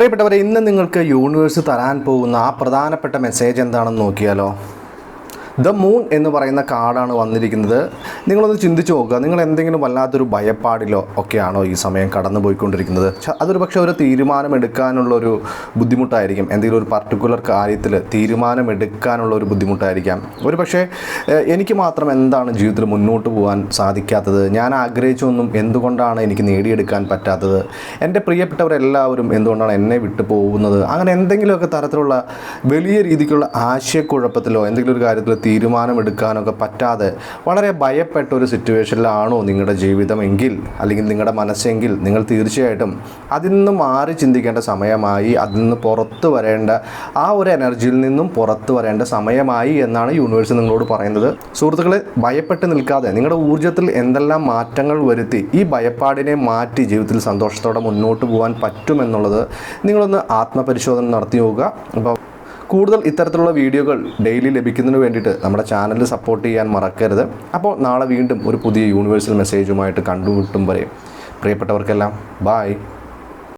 പ്രിയപ്പെട്ടവരെ, ഇന്ന് നിങ്ങൾക്ക് യൂണിവേഴ്സ് തരാൻ പോകുന്ന ആ പ്രധാനപ്പെട്ട മെസ്സേജ് എന്താണെന്ന് നോക്കിയാലോ. ദ മൂൺ എന്ന് പറയുന്ന കാർഡാണ് വന്നിരിക്കുന്നത്. നിങ്ങളൊന്ന് ചിന്തിച്ച് നോക്കുക, നിങ്ങൾ എന്തെങ്കിലും വല്ലാത്തൊരു ഭയപ്പാടിലോ ഒക്കെയാണോ ഈ സമയം കടന്നു പോയിക്കൊണ്ടിരിക്കുന്നത്? അതൊരു പക്ഷേ ഒരു തീരുമാനമെടുക്കാനുള്ളൊരു ബുദ്ധിമുട്ടായിരിക്കും. എന്തെങ്കിലും ഒരു പർട്ടിക്കുലർ കാര്യത്തിൽ തീരുമാനമെടുക്കാനുള്ള ഒരു ബുദ്ധിമുട്ടായിരിക്കാം. ഒരു പക്ഷേ എനിക്ക് മാത്രം എന്താണ് ജീവിതത്തിൽ മുന്നോട്ട് പോകാൻ സാധിക്കാത്തത്, ഞാൻ ആഗ്രഹിച്ചൊന്നും എന്തുകൊണ്ടാണ് എനിക്ക് നേടിയെടുക്കാൻ പറ്റാത്തത്, എൻ്റെ പ്രിയപ്പെട്ടവരെല്ലാവരും എന്തുകൊണ്ടാണ് എന്നെ വിട്ടു പോകുന്നത്, അങ്ങനെ എന്തെങ്കിലുമൊക്കെ തരത്തിലുള്ള വലിയ രീതിക്കുള്ള ആശയക്കുഴപ്പത്തിലോ എന്തെങ്കിലും ഒരു കാര്യത്തിൽ തീരുമാനമെടുക്കാനൊക്കെ പറ്റാതെ വളരെ ഭയപ്പെട്ട ഒരു സിറ്റുവേഷനിലാണോ നിങ്ങളുടെ ജീവിതമെങ്കിൽ, അല്ലെങ്കിൽ നിങ്ങളുടെ മനസ്സെങ്കിൽ, നിങ്ങൾ തീർച്ചയായിട്ടും അതിൽ നിന്ന് മാറി ചിന്തിക്കേണ്ട സമയമായി, അതിൽ നിന്ന് പുറത്തു വരേണ്ട, ആ ഒരു എനർജിയിൽ നിന്നും പുറത്തു വരേണ്ട സമയമായി എന്നാണ് യൂണിവേഴ്സ് നിങ്ങളോട് പറയുന്നത്. സുഹൃത്തുക്കളെ, ഭയപ്പെട്ട് നിൽക്കാതെ നിങ്ങളുടെ ഊർജ്ജത്തിൽ എന്തെല്ലാം മാറ്റങ്ങൾ വരുത്തി ഈ ഭയപ്പാടിനെ മാറ്റി ജീവിതത്തിൽ സന്തോഷത്തോടെ മുന്നോട്ട് പോകാൻ പറ്റുമെന്നുള്ളത് നിങ്ങളൊന്ന് ആത്മപരിശോധന നടത്തി നോക്കുക. അപ്പോൾ കൂടുതൽ ഇത്തരത്തിലുള്ള വീഡിയോകൾ ഡെയിലി ലഭിക്കുന്നതിന് വേണ്ടിയിട്ട് നമ്മുടെ ചാനൽ സപ്പോർട്ട് ചെയ്യാൻ മറക്കരുത്. അപ്പോൾ നാളെ വീണ്ടും ഒരു പുതിയ യൂണിവേഴ്സൽ മെസ്സേജുമായിട്ട് കണ്ടുമുട്ടും വരെ പ്രിയപ്പെട്ടവർക്കെല്ലാം ബായ്.